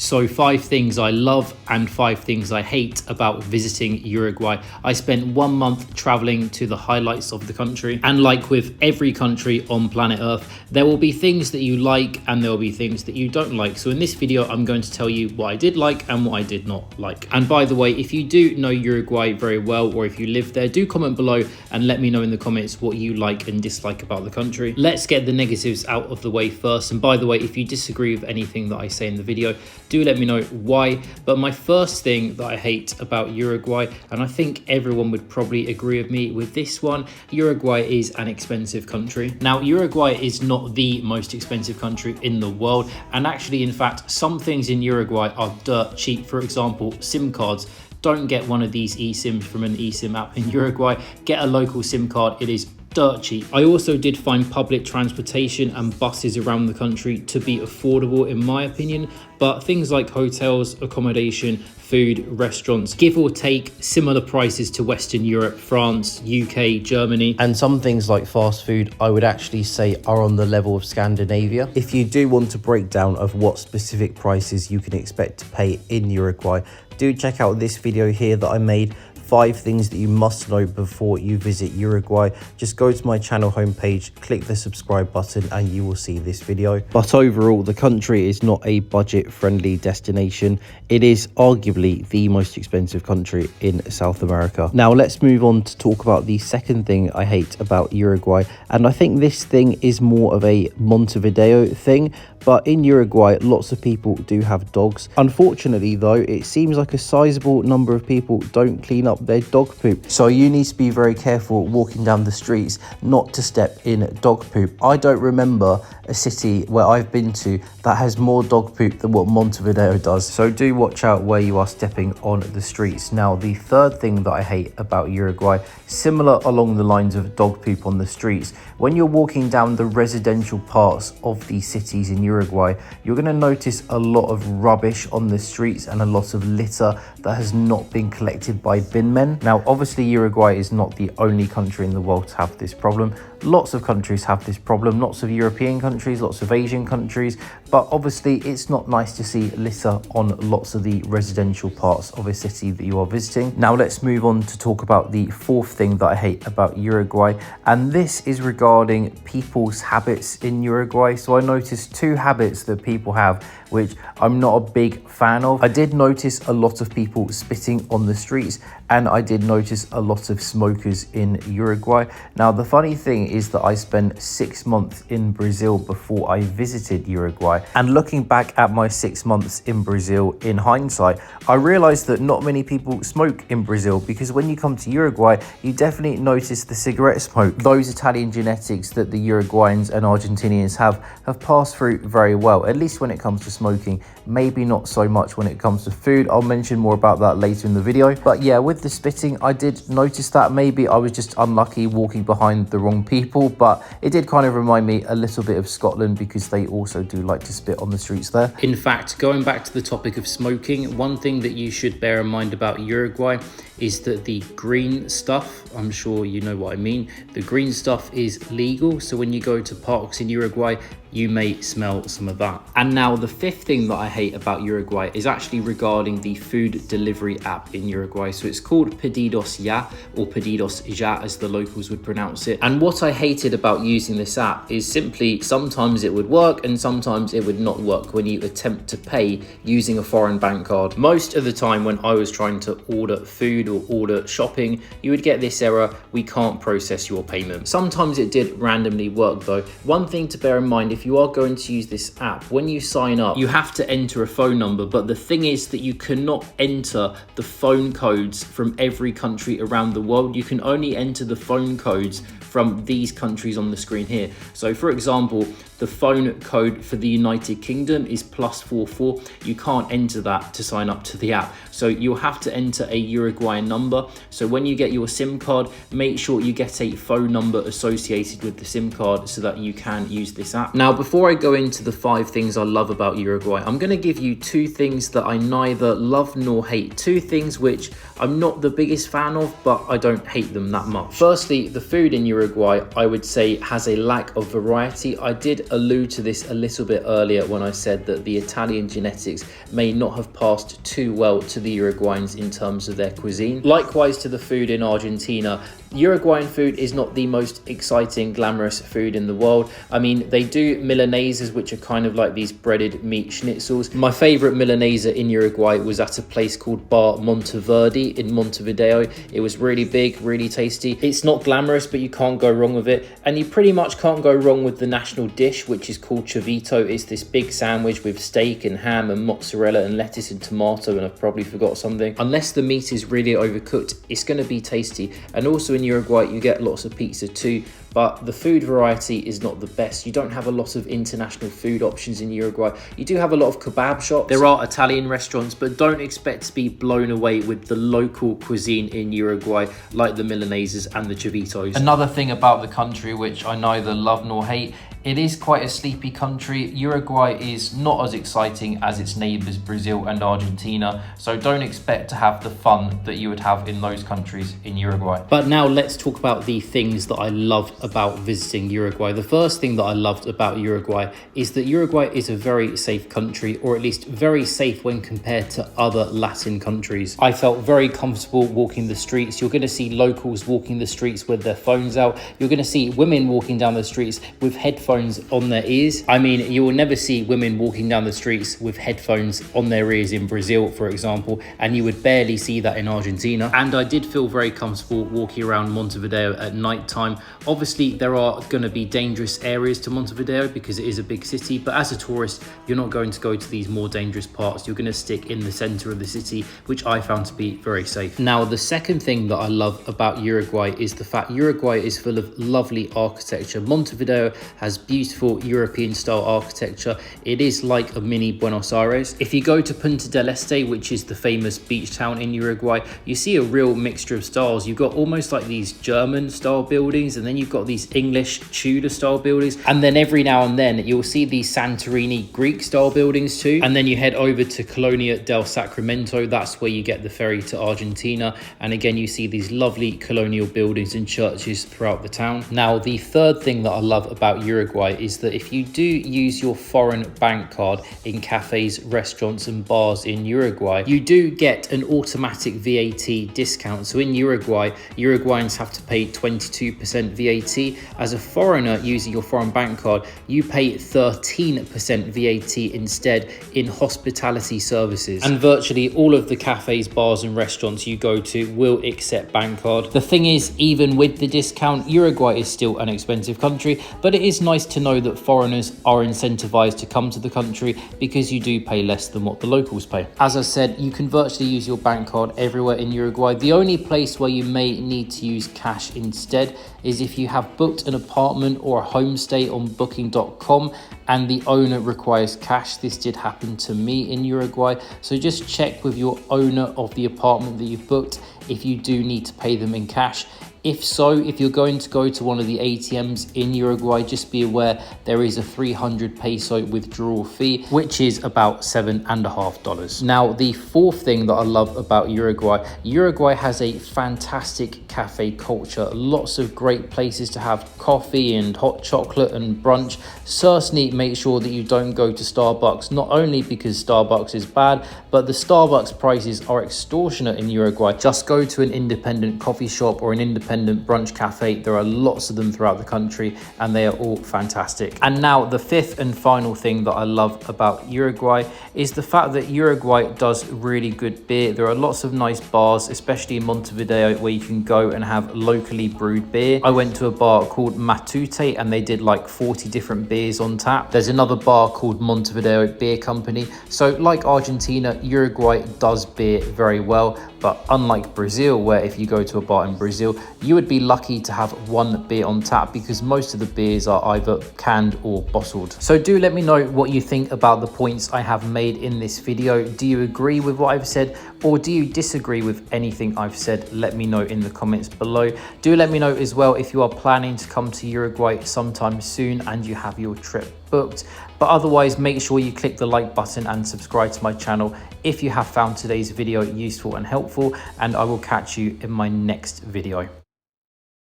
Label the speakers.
Speaker 1: So 5 things I love and 5 things I hate about visiting Uruguay. I spent 1 month traveling to the highlights of the country, and like with every country on planet Earth, there will be things that you like and there will be things that you don't like. So in this video, I'm going to tell you what I did like and what I did not like. And by the way, if you do know Uruguay very well, or if you live there, do comment below and let me know in the comments what you like and dislike about the country. Let's get the negatives out of the way first. And by the way, if you disagree with anything that I say in the video, do let me know why. But my first thing that I hate about Uruguay, and I think everyone would probably agree with me with this one, Uruguay is an expensive country. Now, Uruguay is not the most expensive country in the world, and actually, in fact, some things in Uruguay are dirt cheap. For example, SIM cards. Don't get one of these eSIMs from an eSIM app in Uruguay. Get a local SIM card. It is dirt cheap. I also did find public transportation and buses around the country to be affordable in my opinion, but things like hotels, accommodation, food, restaurants, give or take similar prices to Western Europe, France, UK, Germany.
Speaker 2: And some things like fast food, I would actually say are on the level of Scandinavia. If you do want a breakdown of what specific prices you can expect to pay in Uruguay, do check out this video here that I made. 5 things that you must know before you visit Uruguay. Just go to my channel homepage, click the subscribe button, and you will see this video. But overall, the country is not a budget-friendly destination. It is arguably the most expensive country in South America. Now, let's move on to talk about the second thing I hate about Uruguay. And I think this thing is more of a Montevideo thing. But in Uruguay, lots of people do have dogs. Unfortunately, though, it seems like a sizable number of people don't clean up their dog poop. So you need to be very careful walking down the streets not to step in dog poop. I don't remember a city where I've been to that has more dog poop than what Montevideo does. So do watch out where you are stepping on the streets. Now, the third thing that I hate about Uruguay, similar along the lines of dog poop on the streets, when you're walking down the residential parts of these cities in Uruguay, you're going to notice a lot of rubbish on the streets and a lot of litter that has not been collected by bin men. Now, obviously, Uruguay is not the only country in the world to have this problem. Lots of countries have this problem, lots of European countries, lots of Asian countries, but obviously it's not nice to see litter on lots of the residential parts of a city that you are visiting. Now let's move on to talk about the fourth thing that I hate about Uruguay, and this is regarding people's habits in Uruguay. So I noticed 2 habits that people have which I'm not a big fan of. I did notice a lot of people spitting on the streets, and I did notice a lot of smokers in Uruguay. Now, the funny thing is that I spent 6 months in Brazil before I visited Uruguay. And looking back at my 6 months in Brazil in hindsight, I realized that not many people smoke in Brazil, because when you come to Uruguay, you definitely notice the cigarette smoke. Those Italian genetics that the Uruguayans and Argentinians have passed through very well, at least when it comes to smoking. Maybe not so much when it comes to food. I'll mention more about that later in the video. But yeah, with the spitting, I did notice that maybe I was just unlucky walking behind the wrong people, but it did kind of remind me a little bit of Scotland, because they also do like to spit on the streets there.
Speaker 1: In fact, going back to the topic of smoking, one thing that you should bear in mind about Uruguay is that the green stuff, I'm sure you know what I mean, the green stuff is legal. So when you go to parks in Uruguay, you may smell some of that. And now the fifth thing that I hate about Uruguay is actually regarding the food delivery app in Uruguay. So it's called Pedidos Ya, or Pedidos Ya as the locals would pronounce it. And what I hated about using this app is simply sometimes it would work and sometimes it would not work when you attempt to pay using a foreign bank card. Most of the time when I was trying to order food or order shopping, you would get this error: we can't process your payment. Sometimes it did randomly work though. One thing to bear in mind, if you are going to use this app, when you sign up, you have to enter a phone number, but the thing is that you cannot enter the phone codes from every country around the world. You can only enter the phone codes from these countries on the screen here. So for example, the phone code for the United Kingdom is +44. You can't enter that to sign up to the app. So you'll have to enter a Uruguayan number. So when you get your SIM card, make sure you get a phone number associated with the SIM card so that you can use this app. Now, before I go into the 5 things I love about Uruguay, I'm gonna give you 2 things that I neither love nor hate. 2 things which I'm not the biggest fan of, but I don't hate them that much. Firstly, the food in Uruguay, I would say, has a lack of variety. I did allude to this a little bit earlier when I said that the Italian genetics may not have passed too well to the Uruguayans in terms of their cuisine. Likewise to the food in Argentina. Uruguayan food is not the most exciting, glamorous food in the world. I mean, they do milanesas, which are kind of like these breaded meat schnitzels. My favorite milanesa in Uruguay was at a place called Bar Montevideo in Montevideo. It was really big, really tasty. It's not glamorous, but you can't go wrong with it. And you pretty much can't go wrong with the national dish, which is called chavito. It's this big sandwich with steak and ham and mozzarella and lettuce and tomato, and I've probably forgot something. Unless the meat is really overcooked, it's going to be tasty. And also in Uruguay, you get lots of pizza too, but the food variety is not the best. You don't have a lot of international food options in Uruguay. You do have a lot of kebab shops. There are Italian restaurants, but don't expect to be blown away with the local cuisine in Uruguay, like the milanesas and the chavitos. Another thing about the country, which I neither love nor hate, it is quite a sleepy country. Uruguay is not as exciting as its neighbours Brazil and Argentina, so don't expect to have the fun that you would have in those countries in Uruguay. But now let's talk about the things that I love about visiting Uruguay. The first thing that I loved about Uruguay is that Uruguay is a very safe country, or at least very safe when compared to other Latin countries. I felt very comfortable walking the streets. You're going to see locals walking the streets with their phones out. You're going to see women walking down the streets with headphones on their ears. I mean, you will never see women walking down the streets with headphones on their ears in Brazil, for example, and you would barely see that in Argentina. And I did feel very comfortable walking around Montevideo at night time. Obviously, there are going to be dangerous areas to Montevideo because it is a big city, but as a tourist, you're not going to go to these more dangerous parts. You're going to stick in the center of the city, which I found to be very safe. Now, the second thing that I love about Uruguay is the fact Uruguay is full of lovely architecture. Montevideo has beautiful European style architecture. It is like a mini Buenos Aires. If you go to Punta del Este, which is the famous beach town in Uruguay, you see a real mixture of styles. You've got almost like these German style buildings, and then you've got these English Tudor style buildings, and then every now and then you'll see these Santorini Greek style buildings too. And then you head over to Colonia del Sacramento. That's where you get the ferry to Argentina, and again you see these lovely colonial buildings and churches throughout the town. Now, the third thing that I love about Uruguay is that if you do use your foreign bank card in cafes, restaurants and bars in Uruguay, you do get an automatic VAT discount. So in Uruguay, Uruguayans have to pay 22% VAT. As a foreigner using your foreign bank card, you pay 13% VAT instead in hospitality services. And virtually all of the cafes, bars and restaurants you go to will accept bank card. The thing is, even with the discount, Uruguay is still an expensive country, but it is nice to know that foreigners are incentivized to come to the country because you do pay less than what the locals pay. As I said, you can virtually use your bank card everywhere in Uruguay. The only place where you may need to use cash instead is if you have booked an apartment or a homestay on booking.com and the owner requires cash. This did happen to me in Uruguay, so just check with your owner of the apartment that you've booked if you do need to pay them in cash. If so, if you're going to go to one of the ATMs in Uruguay, just be aware there is a 300 peso withdrawal fee, which is about $7.50. Now, the fourth thing that I love about Uruguay, Uruguay has a fantastic cafe culture. Lots of great places to have coffee and hot chocolate and brunch. Certainly make sure that you don't go to Starbucks, not only because Starbucks is bad, but the Starbucks prices are extortionate in Uruguay. Just go to an independent coffee shop or an independent brunch cafe. There are lots of them throughout the country and they are all fantastic. And now the fifth and final thing that I love about Uruguay is the fact that Uruguay does really good beer. There are lots of nice bars, especially in Montevideo, where you can go and have locally brewed beer. I went to a bar called Matute and they did like 40 different beers on tap. There's another bar called Montevideo Beer Company. So like Argentina, Uruguay does beer very well, but unlike Brazil, where if you go to a bar in Brazil, you would be lucky to have one beer on tap because most of the beers are either canned or bottled. So do let me know what you think about the points I have made in this video. Do you agree with what I've said, or do you disagree with anything I've said? Let me know in the comments below. Do let me know as well if you are planning to come to Uruguay sometime soon and you have your trip booked. But otherwise, make sure you click the like button and subscribe to my channel if you have found today's video useful and helpful, and I will catch you in my next video.